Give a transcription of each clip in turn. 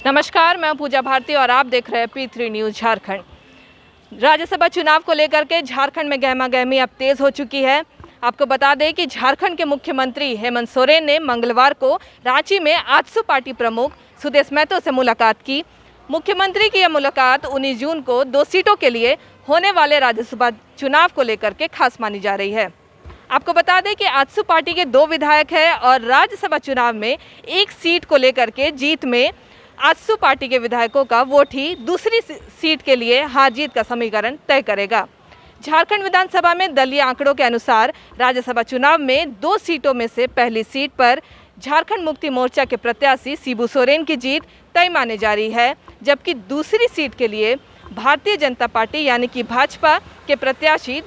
नमस्कार, मैं पूजा भारती और आप देख रहे हैं P3 न्यूज़ झारखंड। राज्यसभा चुनाव को लेकर के झारखंड में गहमागहमी अब तेज हो चुकी है। आपको बता दें कि झारखंड के मुख्यमंत्री हेमंत सोरेन ने मंगलवार को रांची में आजसू पार्टी प्रमुख सुदेश महतो से मुलाकात की। मुख्यमंत्री की यह मुलाकात 19 जून को 2 सीटों के लिए होने वाले राज्यसभा चुनाव को लेकर के खास मानी जा रही है। आपको बता दें कि आजसू पार्टी के 2 विधायक हैं और राज्यसभा चुनाव में एक सीट को लेकर के जीत में आजसू पार्टी के विधायकों का वोट ही दूसरी सीट के लिए हार जीत का समीकरण तय करेगा। झारखंड विधानसभा में दलीय आंकड़ों के अनुसार राज्यसभा चुनाव में 2 सीटों में से पहली सीट पर झारखंड मुक्ति मोर्चा के प्रत्याशी शिबू सोरेन की जीत तय मानी जा रही है, जबकि दूसरी सीट के लिए भारतीय जनता पार्टी यानी कि भाजपा के प्रत्याशी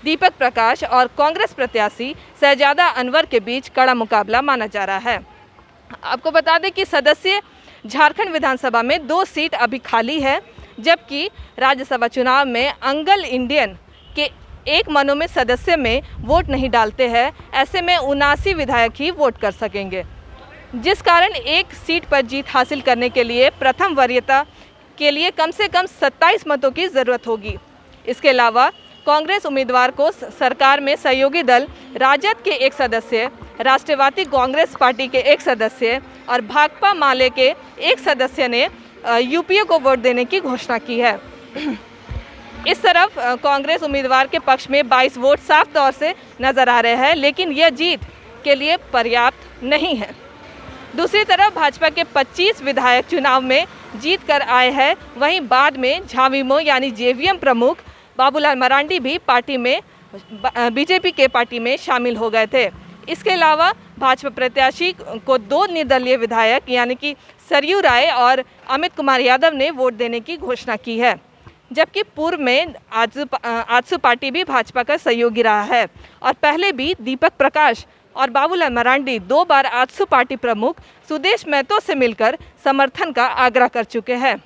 दीपक प्रकाश और कांग्रेस प्रत्याशी शहजादा अनवर के बीच कड़ा मुकाबला माना जा रहा है। आपको बता दें कि सदस्य झारखंड विधानसभा में 2 सीट अभी खाली है, जबकि राज्यसभा चुनाव में अंगल इंडियन के 1 मनोनीत सदस्य में वोट नहीं डालते हैं। ऐसे में 79 विधायक ही वोट कर सकेंगे, जिस कारण एक सीट पर जीत हासिल करने के लिए प्रथम वरीयता के लिए कम से कम 27 मतों की ज़रूरत होगी। इसके अलावा कांग्रेस उम्मीदवार को सरकार में सहयोगी दल राजद के 1 सदस्य, राष्ट्रवादी कांग्रेस पार्टी के 1 सदस्य और भाकपा माले के 1 सदस्य ने यूपीए को वोट देने की घोषणा की है। इस तरफ कांग्रेस उम्मीदवार के पक्ष में 22 वोट साफ तौर से नजर आ रहे हैं, लेकिन यह जीत के लिए पर्याप्त नहीं है। दूसरी तरफ भाजपा के 25 विधायक चुनाव में जीत कर आए हैं। वहीं बाद में झाविमो यानी जेवीएम प्रमुख बाबूलाल मरांडी भी पार्टी में बीजेपी के पार्टी में शामिल हो गए थे। इसके अलावा भाजपा प्रत्याशी को 2 निर्दलीय विधायक यानी कि सरयू राय और अमित कुमार यादव ने वोट देने की घोषणा की है, जबकि पूर्व में आजसू पार्टी भी भाजपा का सहयोगी रहा है और पहले भी दीपक प्रकाश और बाबूलाल मरांडी 2 बार आजसू पार्टी प्रमुख सुदेश महतो से मिलकर समर्थन का आग्रह कर चुके हैं।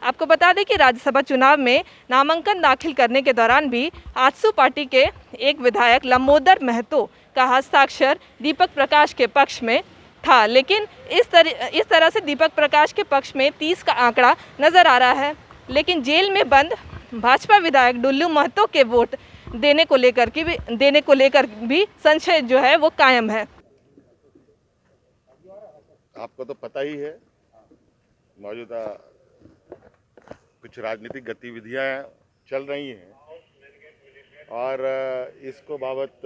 आपको बता दें कि राज्यसभा चुनाव में नामांकन दाखिल करने के दौरान भी आजसू पार्टी के 1 विधायक लंबोदर महतो का हस्ताक्षर दीपक प्रकाश के पक्ष में था, लेकिन इस तरह से दीपक प्रकाश के पक्ष में 30 का आंकड़ा नजर आ रहा है। लेकिन जेल में बंद भाजपा विधायक डुल्लू महतो के वोट देने को लेकर भी संशय जो है वो कायम है। आपको तो पता ही है, मौजूदा कुछ राजनीतिक गतिविधियां चल रही हैं और इसको बाबत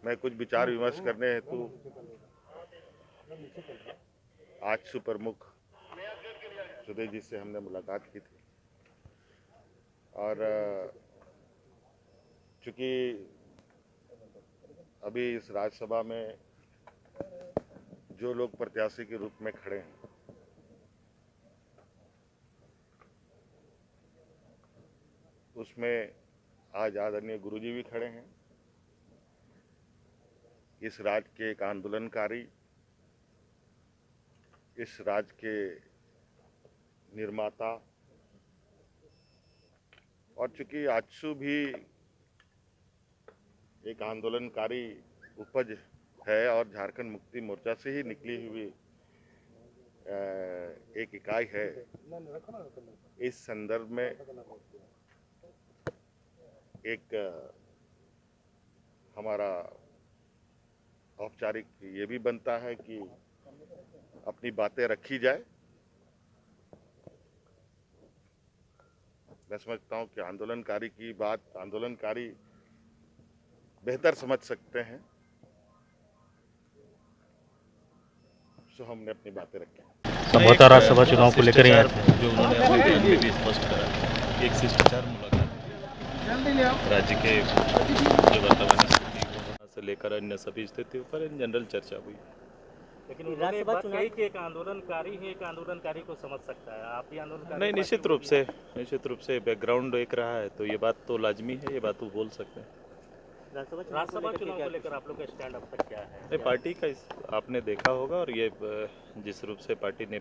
मैं कुछ विचार विमर्श करने हेतु आजसू प्रमुख सुदेश जी से हमने मुलाकात की थी और चूंकि अभी इस राज्यसभा में जो लोग प्रत्याशी के रूप में खड़े हैं उसमें आज आदरणीय गुरुजी भी खड़े हैं। इस राज्य के एक आंदोलनकारी, इस राज्य के निर्माता और चूंकि आजसू भी एक आंदोलनकारी उपज है और झारखंड मुक्ति मोर्चा से ही निकली हुई एक इकाई है, इस संदर्भ में एक हमारा औपचारिक ये भी बनता है कि अपनी बातें रखी जाए। मैं समझता हूं कि आंदोलनकारी की बात आंदोलनकारी बेहतर समझ सकते हैं, सो हमने अपनी बातें रखी। संभवतः राज्यसभा चुनाव को लेकर जो उन्होंने अपने बयान में भी स्पष्ट करा, एक शिष्टाचार मुलाकात राज्य के जो वर्तमान स्थिति से लेकर अन्य सभी स्थितियों पर इन जनरल चर्चा हुई। लेकिन उन्होंने बात कही कि एक आंदोलनकारी है, एक आंदोलनकारी को समझ सकता है। आप भी आंदोलनकारी नहीं, निश्चित रूप से बैकग्राउंड एक रहा है तो ये बात तो लाजमी है, ये बात वो बोल सकते हैं। राज्यसभा चुनाव को लेकर आप लोग का स्टैंड अप तक क्या है? नहीं, पार्टी का आपने देखा होगा और ये जिस रूप से पार्टी ने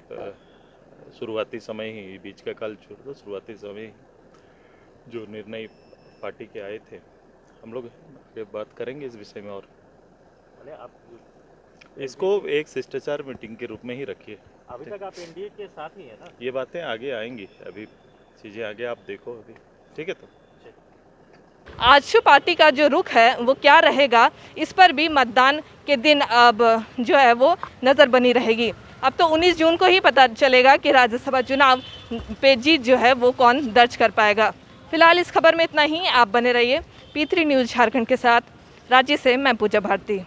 शुरुआती समय ही, बीच का काल छोड़ दो, शुरुआती समय ही जो निर्णय पार्टी के आए थे, हम लोग आगे बात करेंगे इस विषय में और आप इसको एक शिष्टाचार मीटिंग के रूप में ही रखिए। अभी तक आप एनडीए के साथ ही है ना? ये बातें आगे आएंगी, अभी चीज़ें आगे आप देखो अभी, ठीक है। तो आजसू पार्टी का जो रुख है वो क्या रहेगा, इस पर भी मतदान के दिन अब जो है वो नज़र बनी रहेगी। अब तो 19 जून को ही पता चलेगा कि राज्यसभा चुनाव पे जीत जो है वो कौन दर्ज कर पाएगा। फिलहाल इस खबर में इतना ही। आप बने रहिए P3 न्यूज़ झारखंड के साथ। रांची से मैं पूजा भारती।